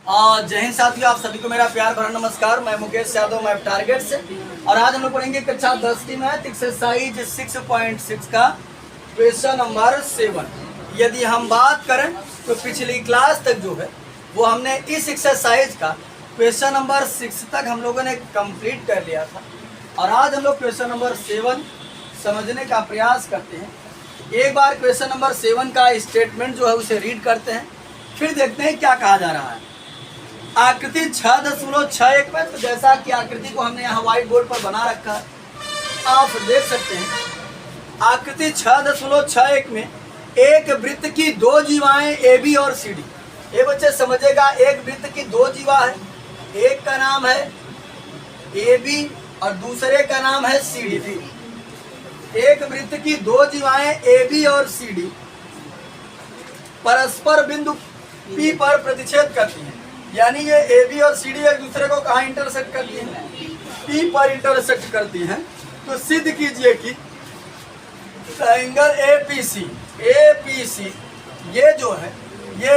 जय हिंद साथियों, आप सभी को मेरा प्यार भरा नमस्कार। मैं मुकेश यादव, मैं टारगेट से। और आज हम लोग पढ़ेंगे कक्षा 10 की मैथ एक्सरसाइज 6.6 का क्वेश्चन नंबर 7। यदि हम बात करें तो पिछली क्लास तक जो है वो हमने इस एक्सरसाइज का क्वेश्चन नंबर 6 तक हम लोगों ने कंप्लीट कर लिया था। और आज हम लोग क्वेश्चन नंबर 7 समझने का प्रयास करते हैं। एक बार क्वेश्चन नंबर 7 का स्टेटमेंट जो है उसे रीड करते हैं, फिर देखते हैं क्या कहा जा रहा है। आकृति 6.61 में, तो जैसा कि आकृति को हमने यहाँ व्हाइट बोर्ड पर बना रखा है, आप देख सकते हैं। आकृति 6.61 में एक वृत्त की दो जीवाएं ए बी और सी डी। ये बच्चे समझेगा, एक वृत्त की दो जीवा है, एक का नाम है ए बी और दूसरे का नाम है सी डी। एक वृत्त की दो जीवाएं ए बी और सी डी परस्पर बिंदु पी पर प्रतिच्छेद करती हैं। यानी ये ए बी और सी डी एक दूसरे को कहाँ इंटरसेक्ट करती हैं? पी पर इंटरसेक्ट करती हैं। तो सिद्ध कीजिए कि ट्रायंगल एपीसी ये जो है ये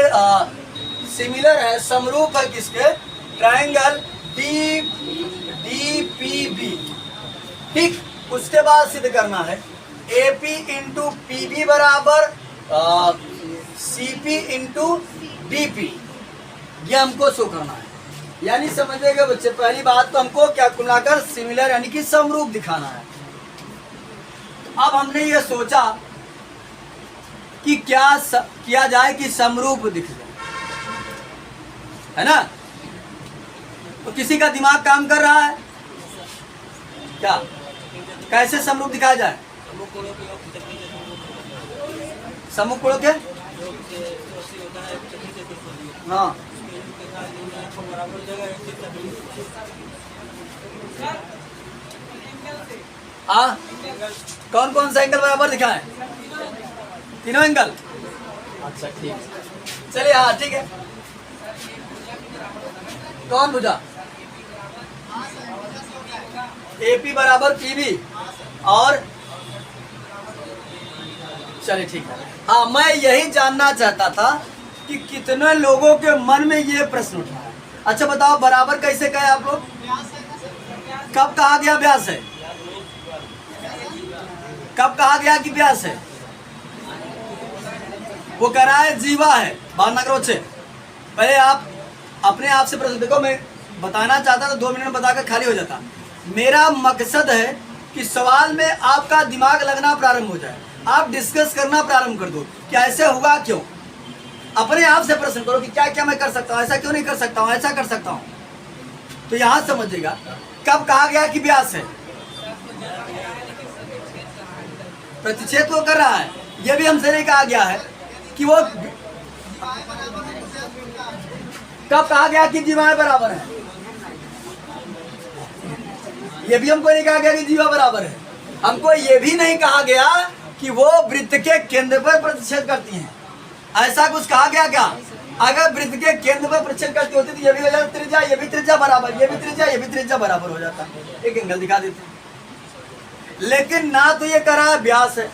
सिमिलर है, समरूप है किसके? Triangle DPB. ठीक, उसके बाद सिद्ध करना है AP इंटू पी बराबर CP इंटू DP। ये हमको शो करना है। यानी समझिएगा बच्चे, पहली बात तो हमको क्या मिलाकर सिमिलर यानी कि समरूप दिखाना है। अब हमने ये सोचा कि क्या किया जाए कि समरूप दिख जाए, है ना? तो किसी का दिमाग काम कर रहा है क्या? कैसे समरूप दिखाया जाए? सम्मुख कोणों के हाँ कौन कौन सा एंगल बराबर दिखाएं? तीनों एंगल। अच्छा ठीक है, चलिए हाँ ठीक है। कौन बुझा? AP बराबर PB और चलिए ठीक है। हाँ, मैं यही जानना चाहता था कि कितने लोगों के मन में ये प्रश्न उठा है। अच्छा बताओ, बराबर कैसे कहे आप लोग? कब कहा गया व्यास है? कब कहा गया कि व्यास है? वो कह रहा है जीवा है। बात ना करो। पहले आप अपने आप से प्रश्न देखो। मैं बताना चाहता था, 2 मिनट में बताकर खाली हो जाता। मेरा मकसद है कि सवाल में आपका दिमाग लगना प्रारंभ हो जाए, आप डिस्कस करना प्रारंभ कर दो कि ऐसे होगा क्यों। अपने आप से प्रश्न करो कि क्या क्या मैं कर सकता हूँ, ऐसा क्यों नहीं कर सकता हूँ, ऐसा कर सकता हूँ। तो यहाँ समझिएगा, कब कहा गया कि व्यास है? प्रतिच्छेद वो कर रहा है। ये भी हमसे नहीं कहा गया है कि वो कब कहा गया कि जीवाएं बराबर है। ये भी हमको नहीं कहा गया कि जीवा बराबर है। हमको ये भी नहीं कहा गया कि वो वृत्त के केंद्र पर प्रतिच्छेद करती हैं। ऐसा कुछ कहा गया क्या? अगर वृत्त के केंद्र पर प्रतिच्छेद करती होती तो ये भी हो जाता त्रिज्या, ये भी त्रिज्या बराबर, ये भी त्रिज्या, ये भी त्रिज्या बराबर हो जाता, एक एंगल दिखा देते। लेकिन ना तो ये करा व्यास है,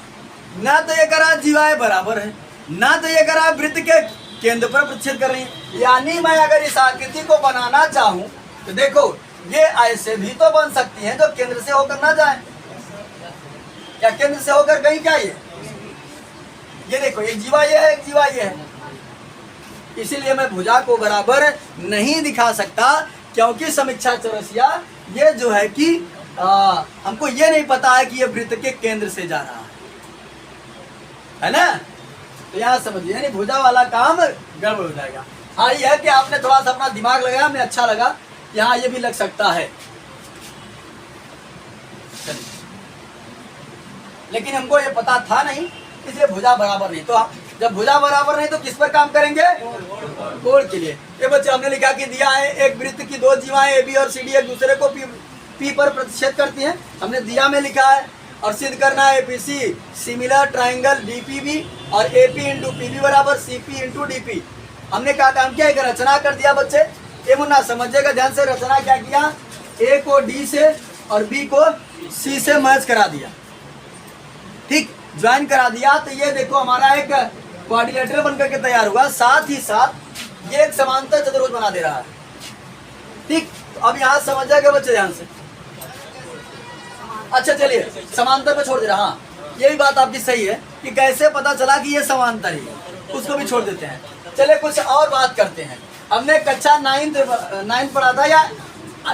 ना तो ये करा जीवाएं बराबर है, ना तो ये करा वृत्त के केंद्र पर प्रतिच्छेद कर रही है। यानी मैं अगर इस आकृति को बनाना चाहूं तो देखो, ये ऐसे भी तो बन सकती है जो केंद्र से होकर ना जाए। क्या केंद्र से होकर गई क्या? ये देखो, एक जीवा ये है, एक जीवा ये है। इसीलिए मैं भुजा को बराबर नहीं दिखा सकता, क्योंकि समीक्षा चौरसिया ये जो है कि हमको ये नहीं पता है कि ये वृत्त के केंद्र से जा रहा है ना? तो यहाँ समझिए, यानी भुजा वाला काम गड़बड़ हो जाएगा। हाँ, ये है कि आपने थोड़ा सा अपना दिमाग लगाया, हमें अच्छा लगा। यहाँ ये भी लग सकता है, लेकिन हमको ये पता था नहीं, इसलिए भुजा बराबर नहीं। तो जब भुजा बराबर नहीं तो किस पर काम करेंगे? कोण के लिए। ये बच्चे हमने लिखा कि दिया है एक वृत्त की दो जीवाएं ए बी और सी डी एक दूसरे को पी पर प्रतिच्छेद करती हैं। हमने दिया में लिखा है। और सिद्ध करना है एपीसी सिमिलर ट्राइंगल डीपीबी और एपी इंटू पीबी बराबर सीपी इंटू डीपी। हमने कहा काम किया, एक रचना कर दिया बच्चे। ये मुन्ना समझिएगा ध्यान से, रचना क्या किया? ए को डी से और बी को सी से मैच करा दिया। ठीक, ज्वाइन करा दिया। तो ये देखो हमारा एक क्वाड्रिलेटरल बनकर के तैयार हुआ। साथ ही साथ ये एक समांतर चतुर्भुज बना दे रहा है। ठीक, अब यहाँ समझ जाएगा बच्चे ध्यान से। अच्छा चलिए, समांतर पे छोड़ दे रहा। हाँ, ये भी बात आपकी सही है कि कैसे पता चला कि ये समांतर है, उसको भी छोड़ देते हैं। चलिए कुछ और बात करते हैं। हमने कक्षा 9 पढ़ा था या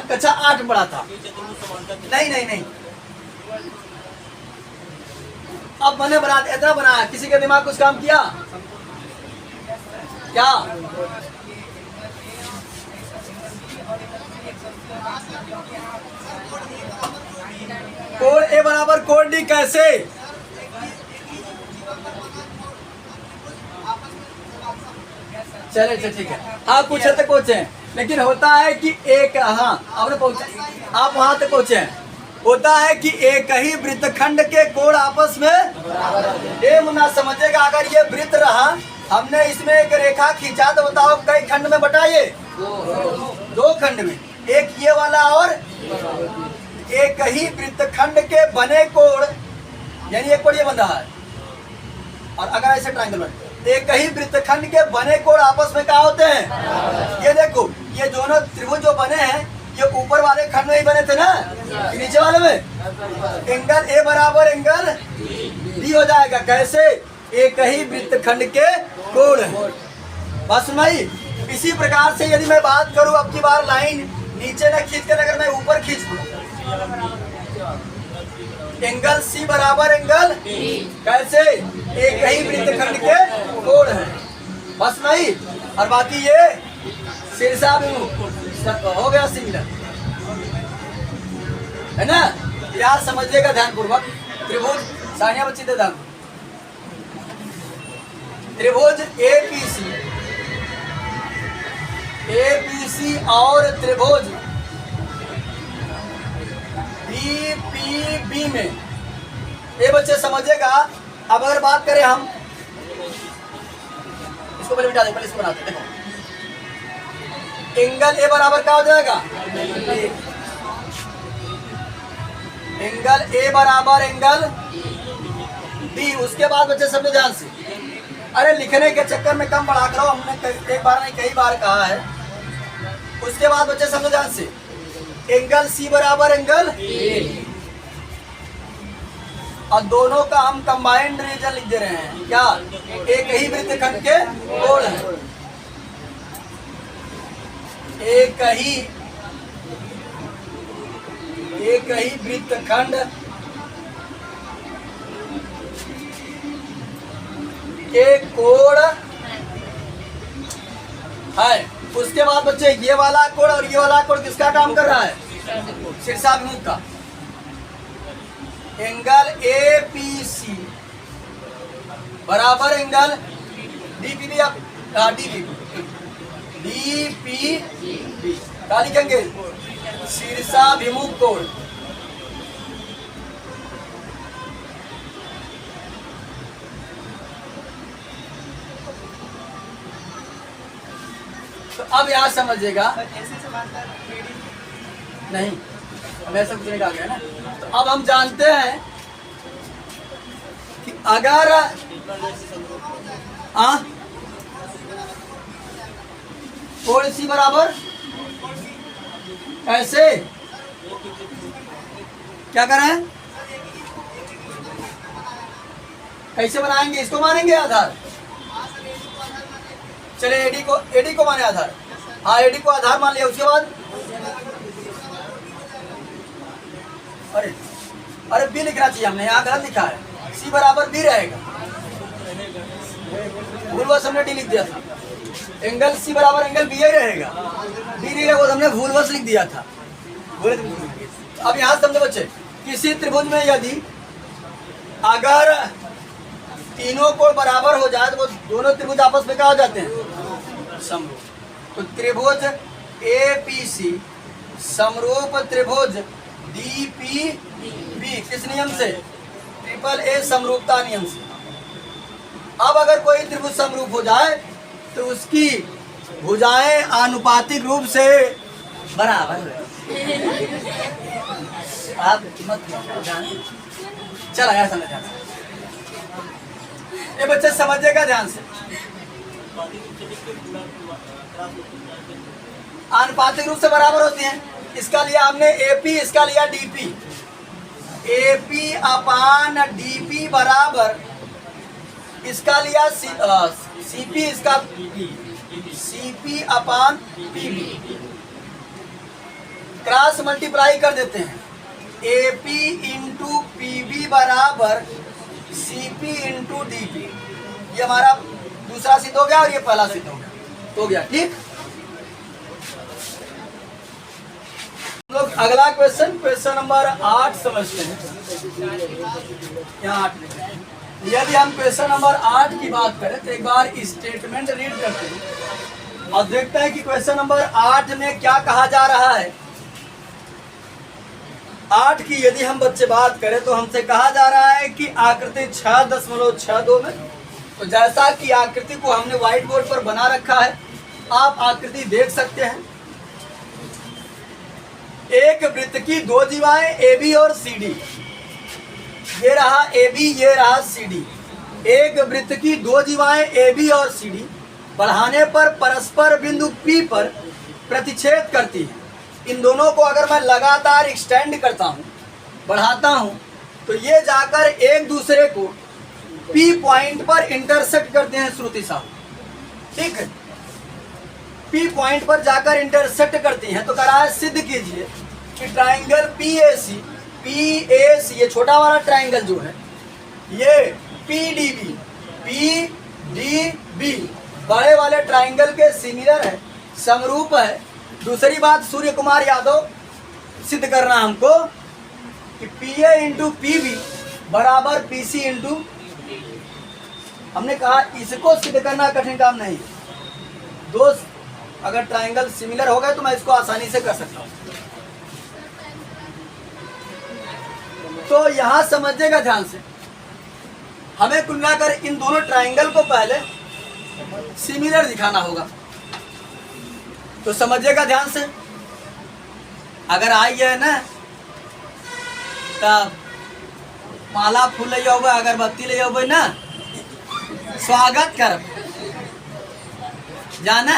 कक्षा 8 पढ़ा था? नहीं, अब मैंने बना इतना बनाया, किसी का दिमाग कुछ काम किया क्या? कोण ए बराबर कोण डी कैसे? चले ठीक है। हाँ कुछ हद तक पहुंचे हैं, लेकिन होता है कि एक, हाँ आपने पहुंचे, आप वहां तक पहुंचे हैं। होता है कि एक ही वृत्तखंड के कोण आपस में ये मुन्ना समझेगा। अगर ये वृत्त रहा, हमने इसमें एक रेखा खींचा, तो बताओ कई खंड में बटा? ये 2 खंड में, एक ये वाला और एक ही वृत्तखंड के बने कोण, यानी एक कोण ये बन रहा है, और अगर ऐसे ट्रायंगल बने, एक ही वृत्तखंड के बने कोण आपस में क्या होते हैं? ये देखो, ये दोनों त्रिभुज जो बने हैं, ये ऊपर वाले खंड में ही बने थे ना, नीचे वाले में एंगल ए बराबर एंगल बी हो जाएगा। कैसे? एक ही वृत्तखंड के कोण है। बात सुनाई? इसी प्रकार से यदि मैं बात करूं, अब की बार लाइन नीचे न खींच कर अगर मैं ऊपर खींच दूं, एंगल सी बराबर एंगल कैसे? एक ही वृत्तखंड के कोण है। बस नहीं, और बाकी ये शीर्षाभिमुख हो गया सिमिलर, है ना? यार समझिएगा ध्यान पूर्वक। त्रिभुज, सानिया बच्ची दे ध्यान, त्रिभुज एबीसी और त्रिभुज बीपीबी में, ये बच्चे समझेगा। अब अगर बात करें हम, इसको पहले मिटा दें, पहले इसको बनाते। देखो, एंगल ए बराबर क्या हो जाएगा? एंगल ए बराबर एंगल बी। उसके बाद बच्चे समझे ध्यान से, अरे लिखने के चक्कर में कम बढ़ा करो, हमने एक बार नहीं कई बार कहा है। उसके बाद बच्चे समझे ध्यान से, एंगल सी बराबर एंगल ए, और दोनों का हम कंबाइंड रीजन लिख दे रहे हैं। क्या? एक ही वृत्तखंड के कोण है, एक ही वृत्तखंड के कोण है। उसके बाद बच्चे ये वाला कोण और ये वाला कोण किसका काम कर रहा है? शीर्षाभिमुख का। एंगल एपीसी बराबर एंगल डीपीबी, डीपीबी क्या लिखेंगे? शीर्षाभिमुख कोण। तो अब यहाँ समझिएगा, नहीं हमें ऐसा कुछ नहीं कहा गया ना। तो अब हम जानते हैं कि अगर कोण सी बराबर ऐसे क्या करें, कैसे बनाएंगे? इसको मानेंगे आधार। चले एडी को माने आधार। हाँ, एडी को आधार मान लिया। उसके बाद अरे बी लिखना चाहिए, हमने यहाँ गलत लिखा है। सी बराबर बी रहेगा, भूलवश हमने डी लिख दिया था। एंगल सी बराबर एंगल बी ही रहेगा, बी नहीं रहेगा, हमने भूलवश लिख दिया था। अब यहाँ समझो बच्चे, किसी त्रिभुज में यदि अगर तीनों कोण बराबर हो जाए, तो वो दोनों त्रिभुज आपस में क्या हो जाते हैं? समरूप। तो त्रिभुज एपीसी समरूप त्रिभुज डीपीबी किस नियम से? ट्रिपल ए समरूपता नियम से। अब अगर कोई त्रिभुज समरूप हो जाए, तो उसकी भुजाएं आनुपातिक रूप से बराबर आप मत चला यार, समझ ध्यान से। ये बच्चे समझेगा ध्यान से। आनुपातिक रूप से बराबर होती हैं। इसका लिया हमने एपी, इसका लिया डीपी। एपी अपान डीपी बराबर, इसका लिया सीपी, इसका सीपी अपान पीबी। क्रॉस मल्टीप्लाई कर देते हैं। एपी इंटू पीबी बराबर सीपी इंटू डीपी। ये हमारा दूसरा सिद्ध हो गया और ये पहला सिद्ध हो गया। ठीक, हम लोग अगला क्वेश्चन नंबर 8 समझते हैं। यहाँ 8 लिखते हैं। यदि हम क्वेश्चन नंबर 8 की बात करें तो एक बार स्टेटमेंट रीड करते हैं और देखते हैं कि क्वेश्चन नंबर 8 में क्या कहा जा रहा है। 8 की यदि हम बच्चे बात करें तो हमसे कहा जा रहा है कि आकृति 6.62 में, तो जैसा कि आकृति को हमने व्हाइट बोर्ड पर बना रखा है, आप आकृति देख सकते हैं। एक वृत्त की दो जीवाएं AB और CD, ये रहा AB, ये रहा CD। एक वृत्त की दो जीवाएं AB और CD बढ़ाने पर परस्पर बिंदु P पर प्रतिच्छेद करती हैं। इन दोनों को अगर मैं लगातार एक्सटेंड करता हूं, बढ़ाता हूं, तो ये जाकर एक दूसरे को P पॉइंट पर इंटरसेक्ट करते हैं श्रुति साहब। ठीक है, P पॉइंट पर जाकर इंटरसेक्ट करती हैं। तो करा है, सिद्ध कीजिए कि ट्राइंगल PAC, ये छोटा वाला ट्राइंगल जो है, ये PDB बड़े वाले ट्राइंगल के सिमिलर है, समरूप है। दूसरी बात, सूर्य कुमार यादव सिद्ध करना हमको कि PA इंटू PB बराबर PC इंटू, हमने कहा इसको सिद्ध करना कठिन काम नहीं। दो अगर ट्राइंगल सिमिलर हो गए तो मैं इसको आसानी से कर सकता हूं। तो यहां समझिएगा ध्यान से, हमें कुल मिलाकर इन दोनों ट्राइंगल को पहले सिमिलर दिखाना होगा। तो समझिएगा ध्यान से, अगर आई है ना तब माला फूल ले जाओगे, अगरबत्ती ले जाओगे ना, स्वागत कर जाना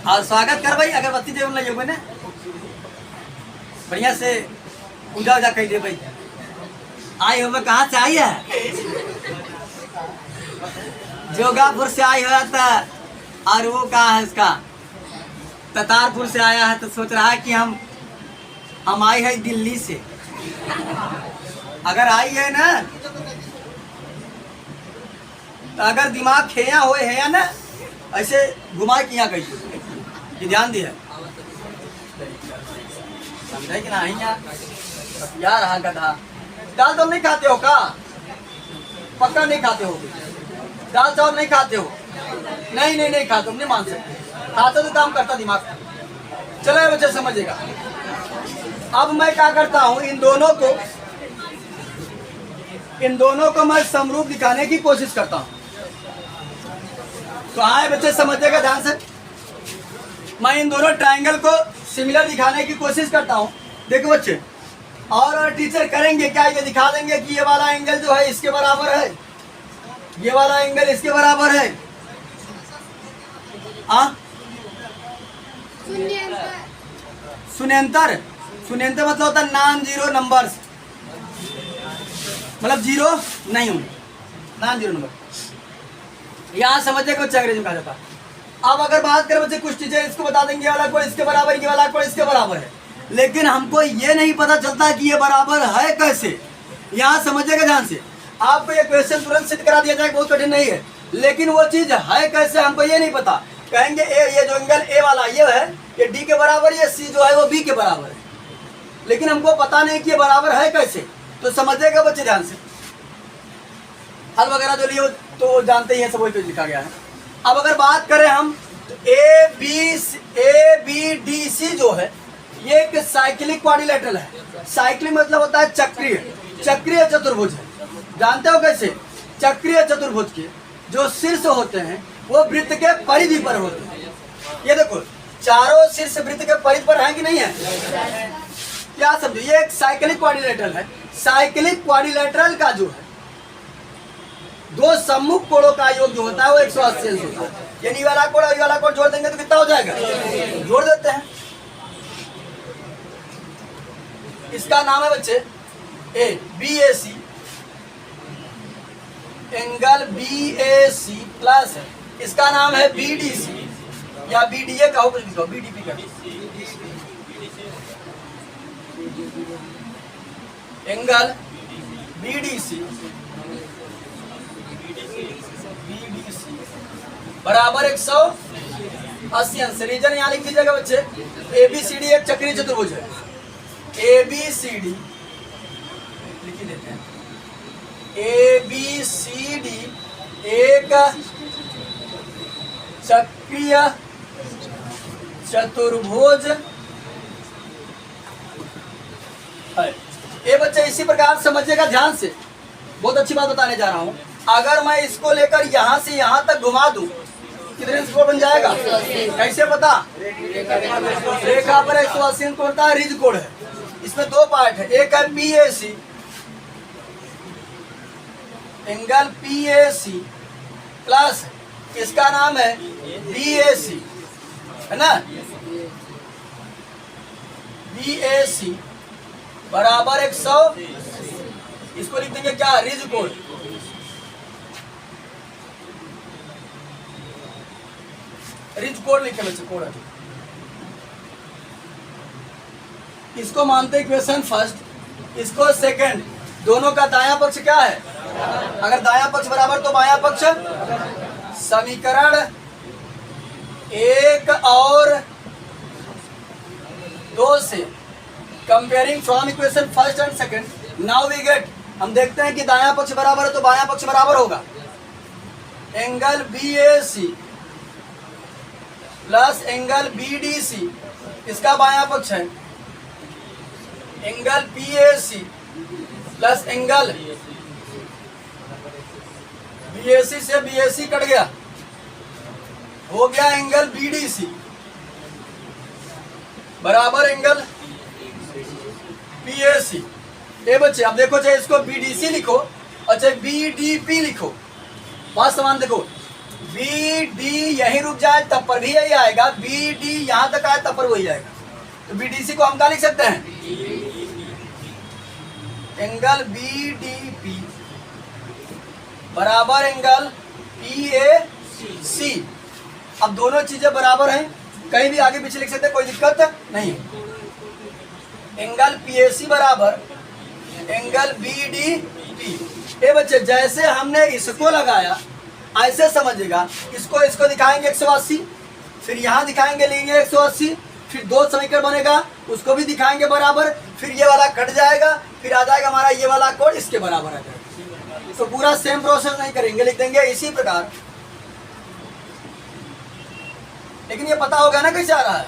और स्वागत कर भाई, अगरबत्ती दे ले जाओगे ना, बढ़िया से पूजा उजा कर दे भाई। आई हो, कहाँ से आई है? जोगापुर से आई हो था, और वो कहाँ है इसका, ततारपुर से आया है। तो सोच रहा है कि हम आई है दिल्ली से। अगर आई है ना, तो अगर दिमाग खेया हुए है ना, ऐसे घुमा के यहाँ गई, ध्यान दिया समझे कि नहीं? यार रहा गधा, दाल चावल नहीं खाते हो का? पक्का नहीं खाते हो? दाल चावल नहीं खाते हो? नहीं खाते, तुम नहीं मान सकते। खाते तो काम करता दिमाग। चलो बच्चे समझेगा। अब मैं क्या करता हूं, इन दोनों को मैं समरूप दिखाने की कोशिश करता हूं। तो आए बच्चे समझेगा ध्यान से, मैं इन दोनों ट्राइंगल को सिमिलर दिखाने की कोशिश करता हूं। देखो बच्चे, और टीचर करेंगे क्या, ये दिखा देंगे कि ये वाला एंगल जो है इसके बराबर है, ये वाला एंगल इसके बराबर है। शून्यंतर मतलब होता है नॉन जीरो नंबर्स, मतलब जीरो नहीं होंगे, नॉन जीरो नंबर। यहाँ समझिए कि बच्चे अंग्रेजी में कहा जाता है। अब अगर बात करें बच्चे, कुछ टीचर इसको बता देंगे, ये वाला कोण इसके बराबर, ये वाला कोण इसके बराबर है, लेकिन हमको ये नहीं पता चलता कि ये बराबर है कैसे। यहाँ समझिएगा ध्यान से, आपको ये क्वेश्चन तुरंत सिद्ध करा दिया जाए, बहुत कठिन नहीं है, लेकिन वो चीज है कैसे हमको ये नहीं पता। कहेंगे ये जो एंगल ए वाला ये है, ये डी के बराबर, ये सी जो है वो बी के बराबर है, लेकिन हमको पता नहीं कि ये बराबर है कैसे। तो समझिएगा बच्चे ध्यान से, हल वगैरह जो लिए तो जानते ही हैं, सब वही पे लिखा गया है। अब अगर बात करें हम, तो ए बी डी सी जो है, ये एक साइक्लिक क्वाड्रिलेटरल है। साइक्लिक मतलब होता है चक्रीय चतुर्भुज है। जानते हो कैसे? चक्रीय चतुर्भुज के जो शीर्ष होते हैं वो वृत्त के परिधि पर होते हैं। ये देखो, चारों शीर्ष वृत्त के परिधि पर है कि नहीं है? क्या समझो, ये एक साइक्लिक क्वाड्रिलेटरल है। साइक्लिक क्वाड्रिलेटरल का जो है दो सम्मुख कोणों का योग जो होता है वो 180 अंश होता है। यानी ये वाला कोण और ये वाला कोण जोड़ देंगे तो कितना हो जाएगा, जोड़ देते हैं। इसका नाम है बच्चे A B A C, angle B A C plus इसका नाम है बी डी सी या बी डी ए कहो, कुछ भी कहो, बी डी पी का एंगल बी डी सी बराबर 180 अंश। रीजन यहाँ लिख दीजिएगा बच्चे, ए बी सी डी एक चक्रीय चतुर्भुज है। ए बी सी डी लिख ही देते हैं, ए बी सी डी एक चक्रीय चतुर्भुज है। ये बच्चे इसी प्रकार समझिएगा ध्यान से, बहुत अच्छी बात बताने जा रहा हूं। अगर मैं इसको लेकर यहां से यहां तक घुमा दूं कितने स्कोर बन जाएगा, कैसे पता, रेखा पर 180 अंश होता है, रिज कोण है। इसमें दो पार्ट है, एक है P A C, angle P A C plus इसका नाम है बी ए सी, है ना, बी ए सी बराबर 100, इसको लिख देंगे क्या, रिज कोण। रिज कोण लिखे बच्चे, कोण है, इसको मानते इक्वेशन फर्स्ट, इसको सेकंड। दोनों का दायां पक्ष क्या है, अगर दायां पक्ष बराबर तो बायां पक्ष। समीकरण 1 और 2 से comparing from equation first and second, now we get, हम देखते हैं कि दायां पक्ष बराबर है तो बायां पक्ष बराबर होगा। Angle B A C plus angle B D C, इसका बायां पक्ष है angle P A C plus angle B A C से बी ए सी कट गया, हो गया एंगल बी डी सी बराबर एंगल पी ए सी। ये बच्चे अब देखो, चाहे इसको बी डी सी लिखो और चाहे बी डी पी लिखो, बात समान देखो, बी डी यहीं रुक जाए तब पर भी यही आएगा, बी डी यहां तक आए तब पर वही आएगा। तो बी डी सी को हम क्या लिख सकते हैं, एंगल बी डी पी बराबर एंगल पी ए सी। अब दोनों चीजें बराबर हैं, कहीं भी आगे पीछे लिख सकते हैं, कोई दिक्कत नहीं। एंगल पी ए सी बराबर एंगल बी डी पी। ये बच्चे जैसे हमने इसको लगाया ऐसे समझिएगा, इसको दिखाएंगे 180, फिर यहाँ दिखाएंगे लेंगे 180, फिर दो समीकरण बनेगा उसको भी दिखाएंगे बराबर, फिर ये वाला कट जाएगा, फिर आ जाएगा हमारा ये वाला कोण इसके बराबर आ जाएगा। तो पूरा सेम प्रोसेस नहीं करेंगे, लिख देंगे इसी प्रकार। लेकिन ये पता होगा ना कैसे आ रहा है।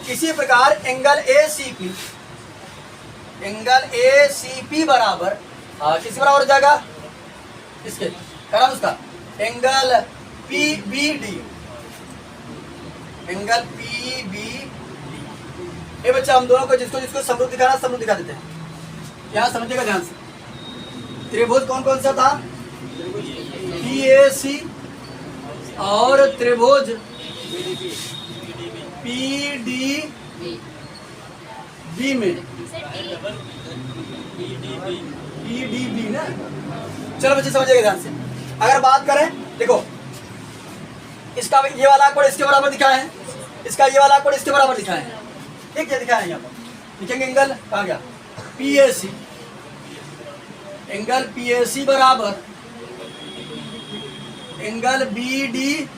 इसी प्रकार angle A C P, angle A C P बराबर किसी बराबर हो जाएगा, इसके कारण उसका angle P B D, angle P B D. ये बच्चा हम दोनों को जिसको समरूप दिखाना समरूप दिखा देते हैं। यहाँ समझिएगा ध्यान से, त्रिभुज कौन कौन सा था, पी ए सी और त्रिभुज पी डी बी में पी डी बी ना। चलो बच्चे समझिएगा ध्यान से, अगर बात करें देखो, इसका ये वाला कोण इसके बराबर दिखाए हैं, इसका ये वाला कोण इसके बराबर दिखाए हैं, ठीक है, दिखाए हैं। यहाँ पर लिखेंगे एंगल कहाँ गया, P A C, angle P A C बराबर एंगल बी डी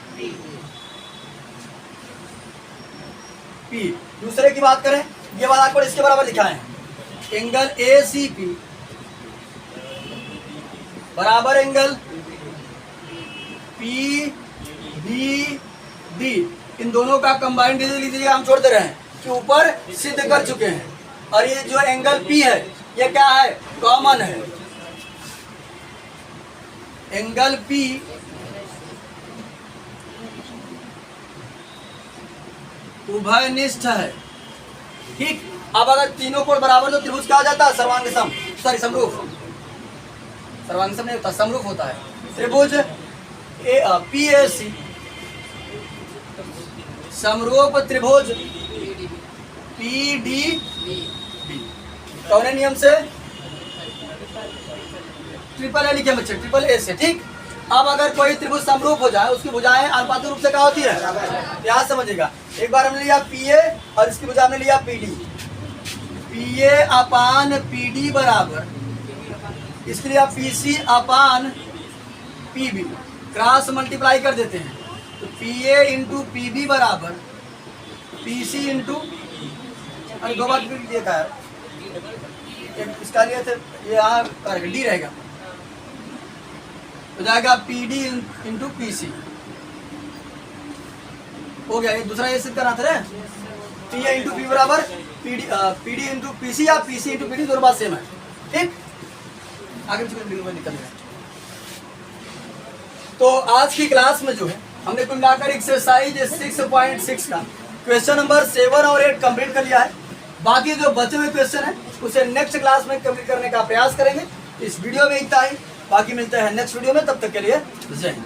पी। दूसरे की बात करें, ये वाला कोण इसके बराबर दिखाए हैं, एंगल ए सी पी बराबर एंगल पी डी डी। इन दोनों का कंबाइंड डिजिट लिख दीजिएगा, हम छोड़ दे रहे हैं कि ऊपर सिद्ध कर चुके हैं। और ये जो एंगल पी है ये क्या है, कॉमन है। एंगल पी उभयनिष्ठ है, ठीक। अब अगर तीनों कोण बराबर तो त्रिभुज क्या हो जाता है, सर्वांग सम, सॉरी समरूप, सर्वांग सम नहीं होता, समरूप होता है। त्रिभुज PAC समरूप त्रिभुज PDB कौन है नियम से? ट्रिपल ए लिखे बच्चे, ट्रिपल ए से। ठीक, अब अगर कोई त्रिभुज समरूप हो जाए, उसकी भुजाएं अनुपातिक रूप से क्या होती है? यहाँ समझिएगा, एक बार हमने लिया PA और इसकी भुजा हमने लिया PD। PA अपान PD बराबर, इसके लिए आप PC अपान PB क्रॉस मल्टीप्लाई कर देते हैं, तो PA इंटू PB बराबर PC इंटू, अरे दो बार देखा है, इसका लिए थे ये यहाँ डी रहेगा, तो जाएगा PD इंटू PC। हो गया, ये दूसरा ये सिद्ध करना था ना, PA इंटू P बराबर PD इंटू PC या PC इंटू PD, दोनों बात सेम है। ठीक, आगे निकल गया। तो आज की क्लास में जो है हमने कुल मिलाकर एक्सरसाइज 6.6 का क्वेश्चन नंबर 7 और 8 कंप्लीट कर लिया है। बाकी जो बचे हुए क्वेश्चन है उसे नेक्स्ट क्लास में कंप्लीट करने का प्रयास करेंगे। इस वीडियो में इतना ही, बाकी मिलते हैं नेक्स्ट वीडियो में, तब तक के लिए जय हिंद।